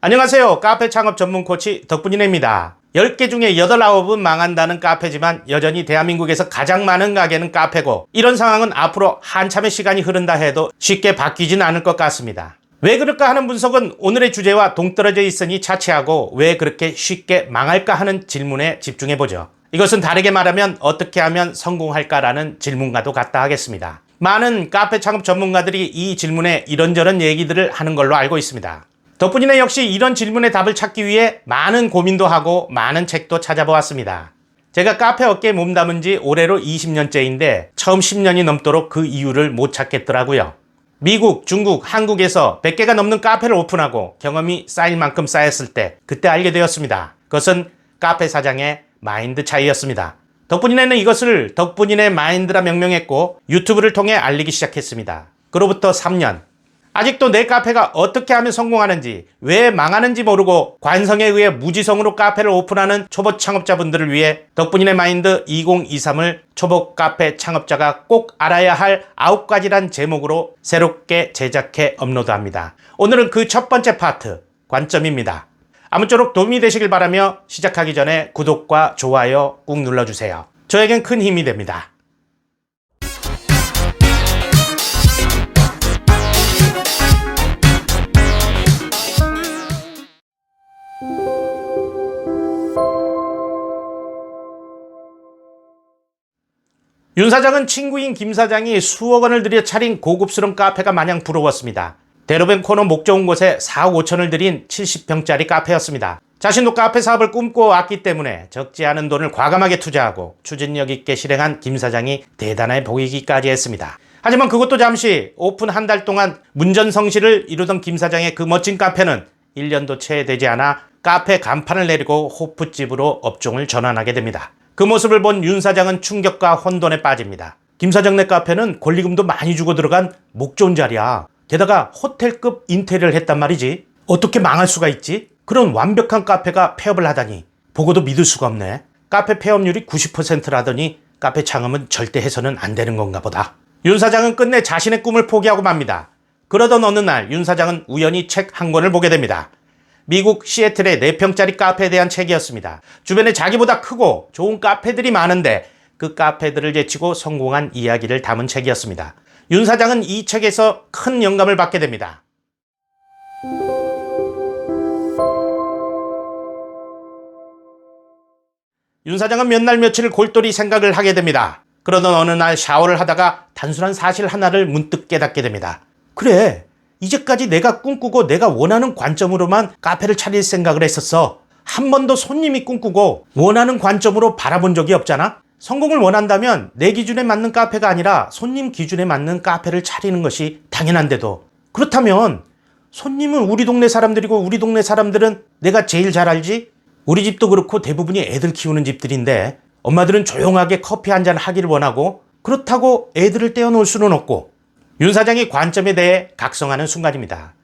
안녕하세요. 카페 창업 전문 코치 덕분이네입니다. 10개 중에 8, 9은 망한다는 카페지만 여전히 대한민국에서 가장 많은 가게는 카페고, 이런 상황은 앞으로 한참의 시간이 흐른다 해도 쉽게 바뀌진 않을 것 같습니다. 왜 그럴까 하는 분석은 오늘의 주제와 동떨어져 있으니 차치하고, 왜 그렇게 쉽게 망할까 하는 질문에 집중해보죠. 이것은 다르게 말하면 어떻게 하면 성공할까라는 질문과도 같다 하겠습니다. 많은 카페 창업 전문가들이 이 질문에 이런저런 얘기들을 하는 걸로 알고 있습니다. 덕분이네 역시 이런 질문의 답을 찾기 위해 많은 고민도 하고 많은 책도 찾아보았습니다. 제가 카페 업계에 몸담은 지 올해로 20년째인데 처음 10년이 넘도록 그 이유를 못 찾겠더라고요. 미국, 중국, 한국에서 100개가 넘는 카페를 오픈하고 경험이 쌓일 만큼 쌓였을 때 그때 알게 되었습니다. 그것은 카페 사장의 마인드 차이였습니다. 덕분이네는 이것을 덕분이네 마인드라 명명했고 유튜브를 통해 알리기 시작했습니다. 그로부터 3년. 아직도 내 카페가 어떻게 하면 성공하는지, 왜 망하는지 모르고 관성에 의해 무지성으로 카페를 오픈하는 초보 창업자분들을 위해 덕분이네 마인드 2023을 초보 카페 창업자가 꼭 알아야 할 9가지란 제목으로 새롭게 제작해 업로드합니다. 오늘은 그 첫 번째 파트, 관점입니다. 아무쪼록 도움이 되시길 바라며 시작하기 전에 구독과 좋아요 꾹 눌러주세요. 저에겐 큰 힘이 됩니다. 윤 사장은 친구인 김 사장이 수억 원을 들여 차린 고급스러운 카페가 마냥 부러웠습니다. 대로변 코너 목 좋은 곳에 4억 5천을 들인 70평짜리 카페였습니다. 자신도 카페 사업을 꿈꿔왔기 때문에 적지 않은 돈을 과감하게 투자하고 추진력 있게 실행한 김 사장이 대단해 보이기까지 했습니다. 하지만 그것도 잠시, 오픈 한 달 동안 문전성시를 이루던 김 사장의 그 멋진 카페는 1년도 채 되지 않아 카페 간판을 내리고 호프집으로 업종을 전환하게 됩니다. 그 모습을 본 윤 사장은 충격과 혼돈에 빠집니다. 김 사장네 카페는 권리금도 많이 주고 들어간 목 좋은 자리야. 게다가 호텔급 인테리어를 했단 말이지. 어떻게 망할 수가 있지? 그런 완벽한 카페가 폐업을 하다니 보고도 믿을 수가 없네. 카페 폐업률이 90%라더니 카페 창업은 절대 해서는 안 되는 건가 보다. 윤 사장은 끝내 자신의 꿈을 포기하고 맙니다. 그러던 어느 날 윤 사장은 우연히 책 한 권을 보게 됩니다. 미국 시애틀의 4평짜리 카페에 대한 책이었습니다. 주변에 자기보다 크고 좋은 카페들이 많은데 그 카페들을 제치고 성공한 이야기를 담은 책이었습니다. 윤 사장은 이 책에서 큰 영감을 받게 됩니다. 윤 사장은 몇 날 며칠 골똘히 생각을 하게 됩니다. 그러던 어느 날 샤워를 하다가 단순한 사실 하나를 문득 깨닫게 됩니다. 그래, 이제까지 내가 꿈꾸고 내가 원하는 관점으로만 카페를 차릴 생각을 했었어. 한 번도 손님이 꿈꾸고 원하는 관점으로 바라본 적이 없잖아. 성공을 원한다면 내 기준에 맞는 카페가 아니라 손님 기준에 맞는 카페를 차리는 것이 당연한데도, 그렇다면 손님은 우리 동네 사람들이고 우리 동네 사람들은 내가 제일 잘 알지? 우리 집도 그렇고 대부분이 애들 키우는 집들인데 엄마들은 조용하게 커피 한잔 하기를 원하고, 그렇다고 애들을 떼어놓을 수는 없고. 윤 사장이 관점에 대해 각성하는 순간입니다.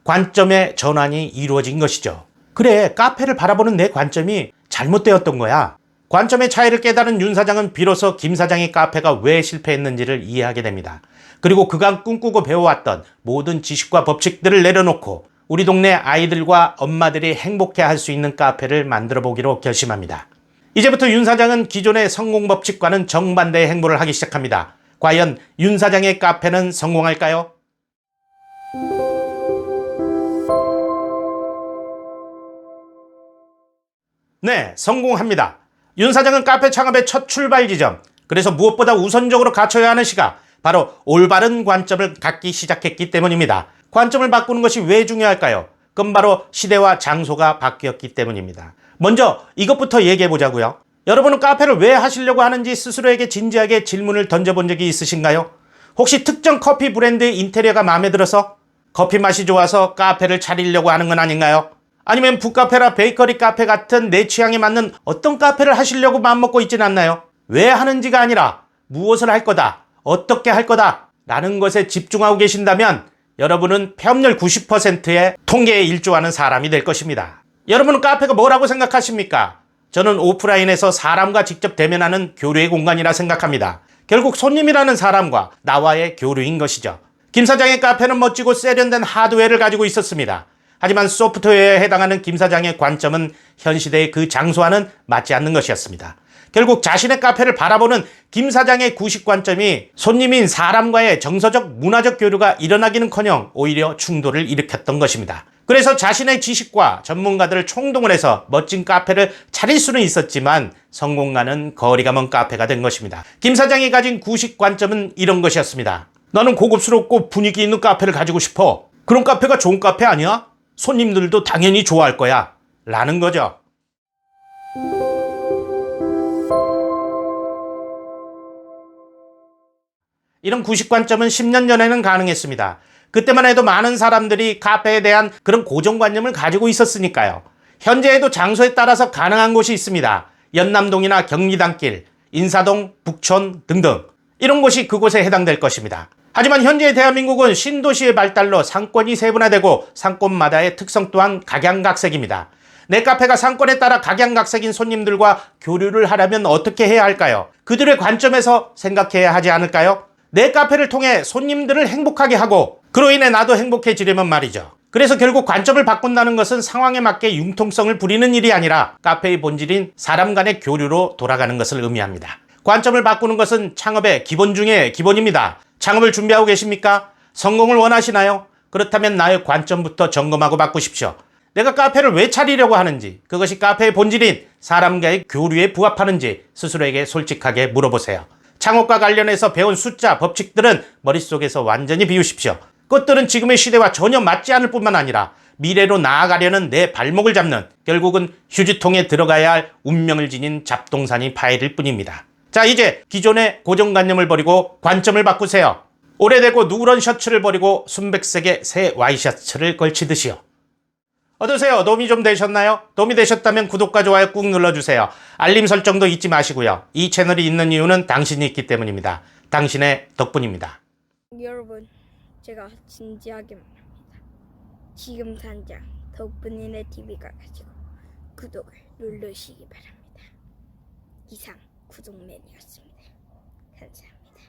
관점의 전환이 이루어진 것이죠. 그래, 카페를 바라보는 내 관점이 잘못되었던 거야. 관점의 차이를 깨달은 윤 사장은 비로소 김 사장의 카페가 왜 실패했는지를 이해하게 됩니다. 그리고 그간 꿈꾸고 배워왔던 모든 지식과 법칙들을 내려놓고 우리 동네 아이들과 엄마들이 행복해 할 수 있는 카페를 만들어 보기로 결심합니다. 이제부터 윤 사장은 기존의 성공 법칙과는 정반대의 행보를 하기 시작합니다. 과연 윤 사장의 카페는 성공할까요? 네, 성공합니다. 윤 사장은 카페 창업의 첫 출발 지점, 그래서 무엇보다 우선적으로 갖춰야 하는 시가 바로 올바른 관점을 갖기 시작했기 때문입니다. 관점을 바꾸는 것이 왜 중요할까요? 그건 바로 시대와 장소가 바뀌었기 때문입니다. 먼저 이것부터 얘기해 보자고요. 여러분은 카페를 왜 하시려고 하는지 스스로에게 진지하게 질문을 던져본 적이 있으신가요? 혹시 특정 커피 브랜드의 인테리어가 마음에 들어서, 커피 맛이 좋아서 카페를 차리려고 하는 건 아닌가요? 아니면 북카페나 베이커리 카페 같은 내 취향에 맞는 어떤 카페를 하시려고 마음먹고 있진 않나요? 왜 하는지가 아니라 무엇을 할 거다, 어떻게 할 거다 라는 것에 집중하고 계신다면 여러분은 폐업률 90%의 통계에 일조하는 사람이 될 것입니다. 여러분은 카페가 뭐라고 생각하십니까? 저는 오프라인에서 사람과 직접 대면하는 교류의 공간이라 생각합니다. 결국 손님이라는 사람과 나와의 교류인 것이죠. 김 사장의 카페는 멋지고 세련된 하드웨어를 가지고 있었습니다. 하지만 소프트웨어에 해당하는 김 사장의 관점은 현 시대의 그 장소와는 맞지 않는 것이었습니다. 결국 자신의 카페를 바라보는 김 사장의 구식 관점이 손님인 사람과의 정서적 문화적 교류가 일어나기는커녕 오히려 충돌을 일으켰던 것입니다. 그래서 자신의 지식과 전문가들을 총동원 해서 멋진 카페를 차릴 수는 있었지만 성공과는 거리가 먼 카페가 된 것입니다. 김 사장이 가진 구식 관점은 이런 것이었습니다. 나는 고급스럽고 분위기 있는 카페를 가지고 싶어. 그런 카페가 좋은 카페 아니야? 손님들도 당연히 좋아할 거야. 라는 거죠. 이런 구식 관점은 10년 전에는 가능했습니다. 그때만 해도 많은 사람들이 카페에 대한 그런 고정관념을 가지고 있었으니까요. 현재에도 장소에 따라서 가능한 곳이 있습니다. 연남동이나 경리단길, 인사동, 북촌 등등. 이런 곳이 그곳에 해당될 것입니다. 하지만 현재 대한민국은 신도시의 발달로 상권이 세분화되고 상권마다의 특성 또한 각양각색입니다. 내 카페가 상권에 따라 각양각색인 손님들과 교류를 하려면 어떻게 해야 할까요? 그들의 관점에서 생각해야 하지 않을까요? 내 카페를 통해 손님들을 행복하게 하고 그로 인해 나도 행복해지려면 말이죠. 그래서 결국 관점을 바꾼다는 것은 상황에 맞게 융통성을 부리는 일이 아니라 카페의 본질인 사람 간의 교류로 돌아가는 것을 의미합니다. 관점을 바꾸는 것은 창업의 기본 중에 기본입니다. 창업을 준비하고 계십니까? 성공을 원하시나요? 그렇다면 나의 관점부터 점검하고 바꾸십시오. 내가 카페를 왜 차리려고 하는지, 그것이 카페의 본질인 사람과의 교류에 부합하는지 스스로에게 솔직하게 물어보세요. 창업과 관련해서 배운 숫자, 법칙들은 머릿속에서 완전히 비우십시오. 그것들은 지금의 시대와 전혀 맞지 않을 뿐만 아니라 미래로 나아가려는 내 발목을 잡는, 결국은 휴지통에 들어가야 할 운명을 지닌 잡동사니 파일일 뿐입니다. 자, 이제 기존의 고정관념을 버리고 관점을 바꾸세요. 오래되고 누런 셔츠를 버리고 순백색의 새 와이셔츠를 걸치듯이요. 어떠세요? 도움이 좀 되셨나요? 도움이 되셨다면 구독과 좋아요 꾹 눌러주세요. 알림 설정도 잊지 마시고요. 이 채널이 있는 이유는 당신이 있기 때문입니다. 당신의 덕분입니다. 여러분, 제가 진지하게 말합니다. 지금 당장 덕분이네 TV가 가지고 구독을 누르시기 바랍니다. 이상 구독맨이었습니다. 감사합니다.